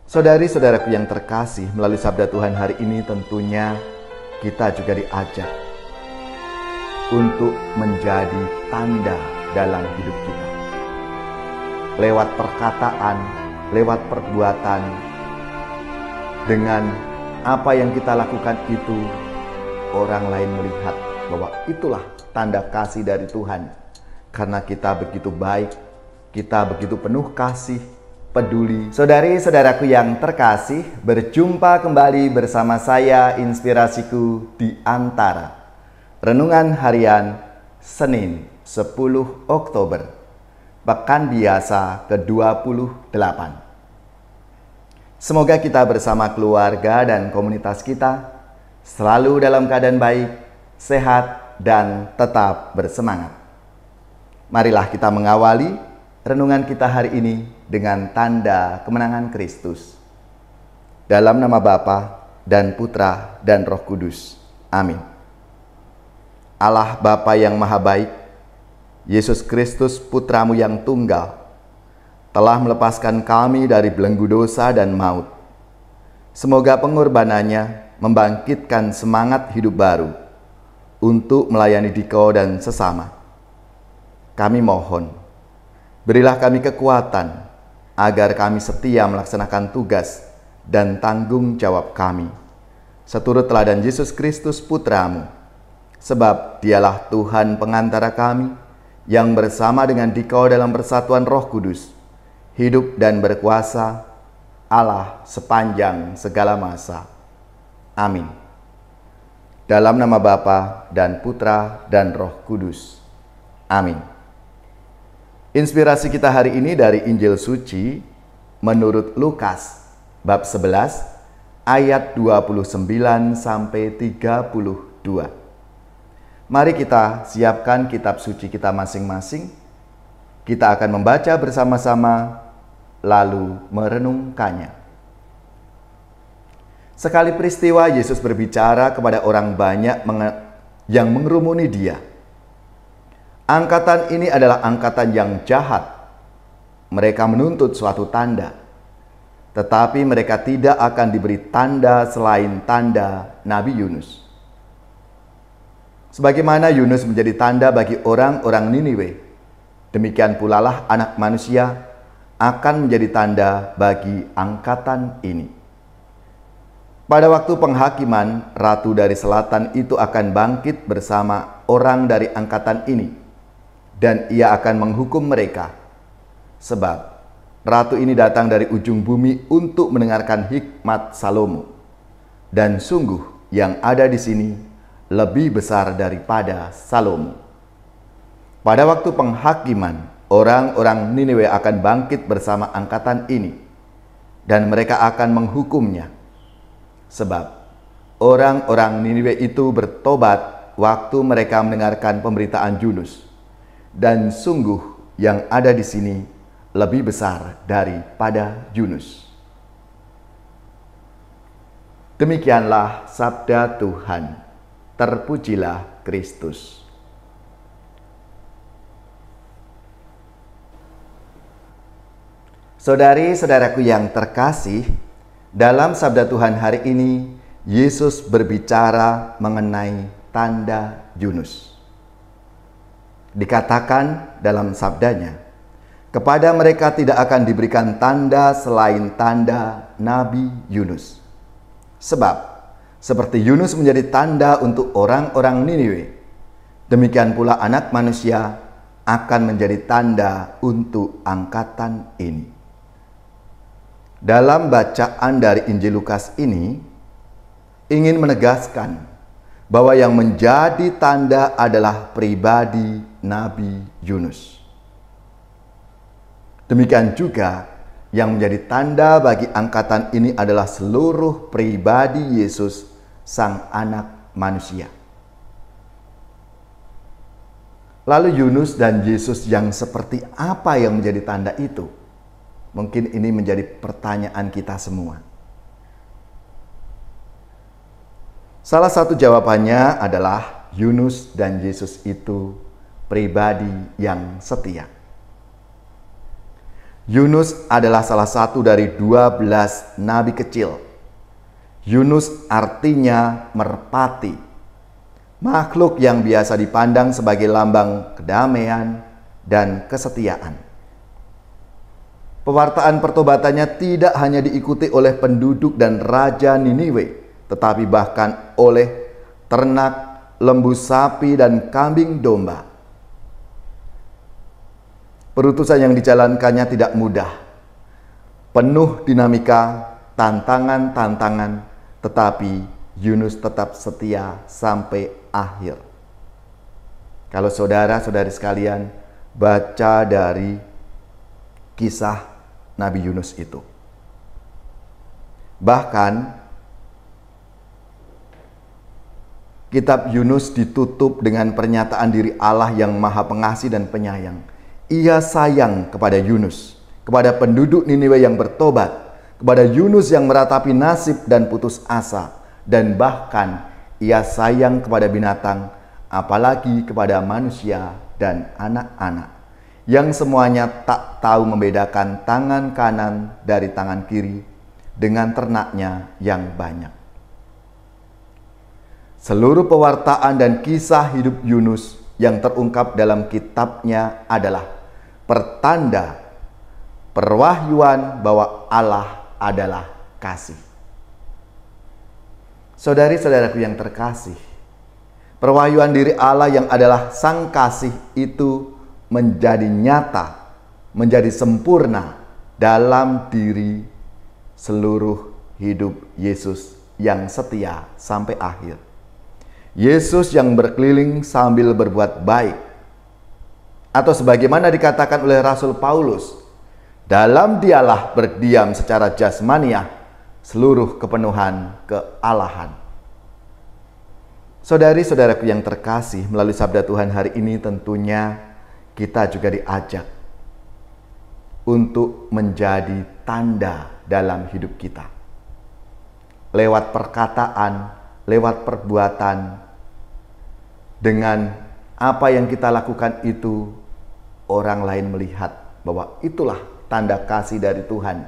Saudari-saudaraku yang terkasih, melalui sabda Tuhan hari ini tentunya kita juga diajak untuk menjadi tanda dalam hidup kita. Lewat perkataan, lewat perbuatan, dengan apa yang kita lakukan itu, orang lain melihat bahwa itulah tanda kasih dari Tuhan. Karena kita begitu baik, kita begitu penuh kasih, peduli. Saudari-saudaraku yang terkasih, berjumpa kembali bersama saya Inspirasiku di Antara. Renungan harian Senin 10 Oktober, Pekan Biasa ke-28. Semoga kita bersama keluarga dan komunitas kita selalu dalam keadaan baik, sehat, dan tetap bersemangat. Marilah kita mengawali renungan kita hari ini dengan tanda kemenangan Kristus. Dalam nama Bapa dan Putra dan Roh Kudus. Amin. Allah Bapa yang Maha Baik, Yesus Kristus Putramu yang tunggal, telah melepaskan kami dari belenggu dosa dan maut. Semoga pengorbanannya membangkitkan semangat hidup baru untuk melayani Dikau dan sesama. Kami mohon, berilah kami kekuatan agar kami setia melaksanakan tugas dan tanggung jawab kami, seturut teladan Yesus Kristus Putramu, sebab Dialah Tuhan pengantara kami, yang bersama dengan Dikau dalam persatuan Roh Kudus, hidup dan berkuasa Allah sepanjang segala masa. Amin. Dalam nama Bapa dan Putra dan Roh Kudus. Amin. Inspirasi kita hari ini dari Injil Suci menurut Lukas bab 11 ayat 29 sampai 32. Mari kita siapkan kitab suci kita masing-masing. Kita akan membaca bersama-sama lalu merenungkannya. Sekali peristiwa Yesus berbicara kepada orang banyak yang mengerumuni Dia. Angkatan ini adalah angkatan yang jahat. Mereka menuntut suatu tanda, tetapi mereka tidak akan diberi tanda selain tanda Nabi Yunus. Sebagaimana Yunus menjadi tanda bagi orang-orang Niniwe, demikian pula lah Anak Manusia akan menjadi tanda bagi angkatan ini. Pada waktu penghakiman, ratu dari selatan itu akan bangkit bersama orang dari angkatan ini, dan ia akan menghukum mereka. Sebab ratu ini datang dari ujung bumi untuk mendengarkan hikmat Salomo. Dan sungguh yang ada di sini lebih besar daripada Salomo. Pada waktu penghakiman, orang-orang Niniwe akan bangkit bersama angkatan ini, dan mereka akan menghukumnya. Sebab orang-orang Niniwe itu bertobat waktu mereka mendengarkan pemberitaan Yunus. Dan sungguh yang ada di sini lebih besar daripada Yunus. Demikianlah sabda Tuhan. Terpujilah Kristus. Saudari-saudaraku yang terkasih, dalam sabda Tuhan hari ini, Yesus berbicara mengenai tanda Yunus. Dikatakan dalam sabdanya, kepada mereka tidak akan diberikan tanda selain tanda Nabi Yunus. Sebab seperti Yunus menjadi tanda untuk orang-orang Niniwe, demikian pula Anak Manusia akan menjadi tanda untuk angkatan ini. Dalam bacaan dari Injil Lukas ini, ingin menegaskan bahwa yang menjadi tanda adalah pribadi Nabi Yunus. Demikian juga yang menjadi tanda bagi angkatan ini adalah seluruh pribadi Yesus, Sang Anak Manusia. Lalu Yunus dan Yesus yang seperti apa yang menjadi tanda itu? Mungkin ini menjadi pertanyaan kita semua. Salah satu jawabannya adalah Yunus dan Yesus itu pribadi yang setia. Yunus adalah salah satu dari 12 nabi kecil. Yunus artinya merpati, makhluk yang biasa dipandang sebagai lambang kedamaian dan kesetiaan. Pewartaan pertobatannya tidak hanya diikuti oleh penduduk dan raja Niniwe, tetapi bahkan oleh ternak, lembu sapi, dan kambing domba. Perutusan yang dijalankannya tidak mudah, penuh dinamika, tantangan-tantangan, tetapi Yunus tetap setia sampai akhir. Kalau saudara-saudari sekalian baca dari kisah Nabi Yunus itu, bahkan kitab Yunus ditutup dengan pernyataan diri Allah yang Maha Pengasih dan Penyayang. Ia sayang kepada Yunus, kepada penduduk Niniwe yang bertobat, kepada Yunus yang meratapi nasib dan putus asa, dan bahkan ia sayang kepada binatang, apalagi kepada manusia dan anak-anak, yang semuanya tak tahu membedakan tangan kanan dari tangan kiri dengan ternaknya yang banyak. Seluruh pewartaan dan kisah hidup Yunus yang terungkap dalam kitabnya adalah pertanda perwahyuan bahwa Allah adalah kasih. Saudari-saudaraku yang terkasih, perwahyuan diri Allah yang adalah Sang Kasih itu menjadi nyata, menjadi sempurna dalam diri seluruh hidup Yesus yang setia sampai akhir. Yesus yang berkeliling sambil berbuat baik, atau sebagaimana dikatakan oleh Rasul Paulus, dalam Dialah berdiam secara jasmaniah seluruh kepenuhan kealahan. Saudari-saudaraku yang terkasih, melalui sabda Tuhan hari ini tentunya kita juga diajak untuk menjadi tanda dalam hidup kita. Lewat perkataan, lewat perbuatan, dengan apa yang kita lakukan itu, orang lain melihat bahwa itulah tanda kasih dari Tuhan.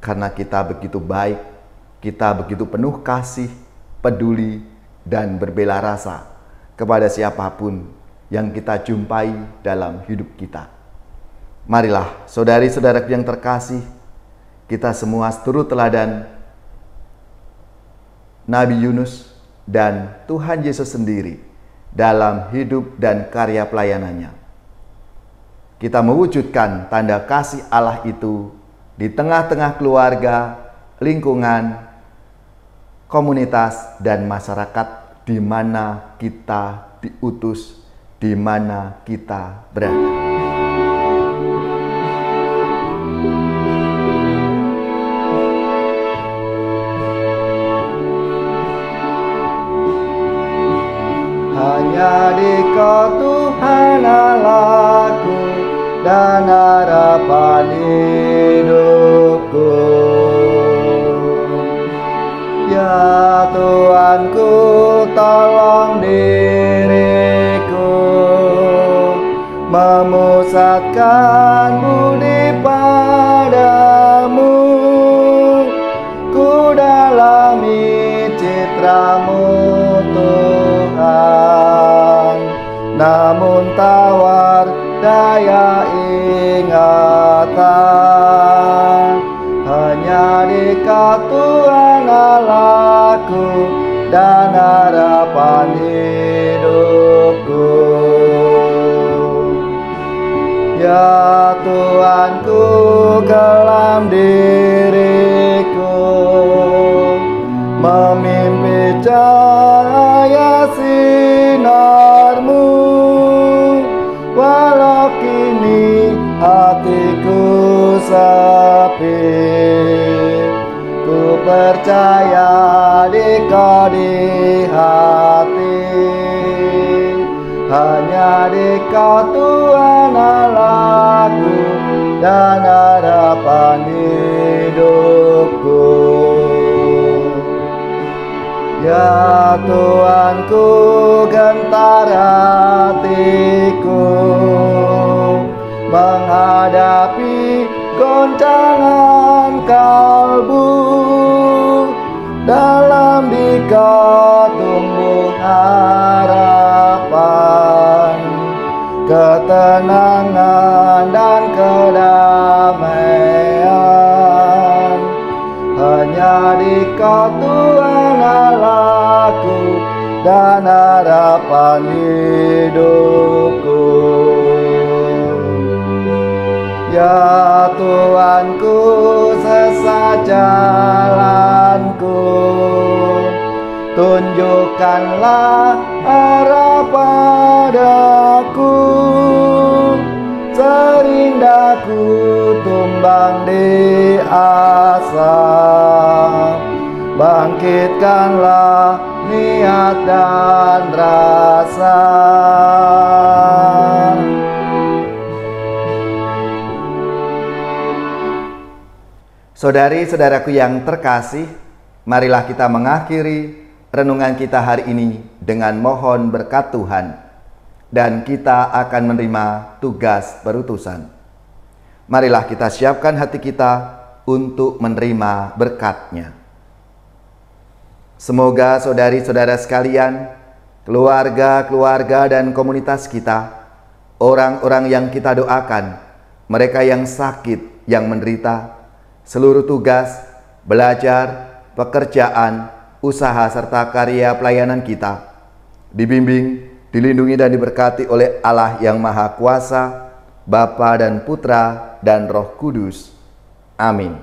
Karena kita begitu baik, kita begitu penuh kasih, peduli, dan berbela rasa kepada siapapun yang kita jumpai dalam hidup kita. Marilah saudari-saudaraku yang terkasih, kita semua seturut teladan Nabi Yunus dan Tuhan Yesus sendiri dalam hidup dan karya pelayanannya. Kita mewujudkan tanda kasih Allah itu di tengah-tengah keluarga, lingkungan, komunitas, dan masyarakat di mana kita diutus, di mana kita berada. Hanya Dikau Tuhan Allahku dan harapan hidupku. Ya Tuhanku, tolong diriku memusatkan budi padamu, ku dalami citra-Mu Tuhan, namun tawar daya ingatan. Hanya Dikau Tuhan Allahku dan harapan hidupku. Ya Tuhanku, kelam diriku memimpi cahaya sinar-Mu, walau kini hatiku sepi, ku percaya Dikau di hati. Hanya Dikau Tuhan Allahku dan harapan hidupku. Ya Tuhanku, gentar hatiku menghadapi goncangan kalbu, dalam dikau tumbuh harapan, ketenangan dan kedamaian. Hanya dikau Tuhan Allahku dan harapan hidupku. Ya Tuhanku, sesat jalanku, tunjukkanlah arah padaku. Sering daku tumbang di asa, bangkitkanlah niat dan rasa. Saudari-saudaraku yang terkasih, marilah kita mengakhiri renungan kita hari ini dengan mohon berkat Tuhan, dan kita akan menerima tugas perutusan. Marilah kita siapkan hati kita untuk menerima berkat-Nya. Semoga saudari-saudara sekalian, keluarga-keluarga dan komunitas kita, orang-orang yang kita doakan, mereka yang sakit, yang menderita, seluruh tugas, belajar, pekerjaan, usaha serta karya pelayanan kita dibimbing, dilindungi dan diberkati oleh Allah yang Maha Kuasa, Bapa dan Putra dan Roh Kudus. Amin.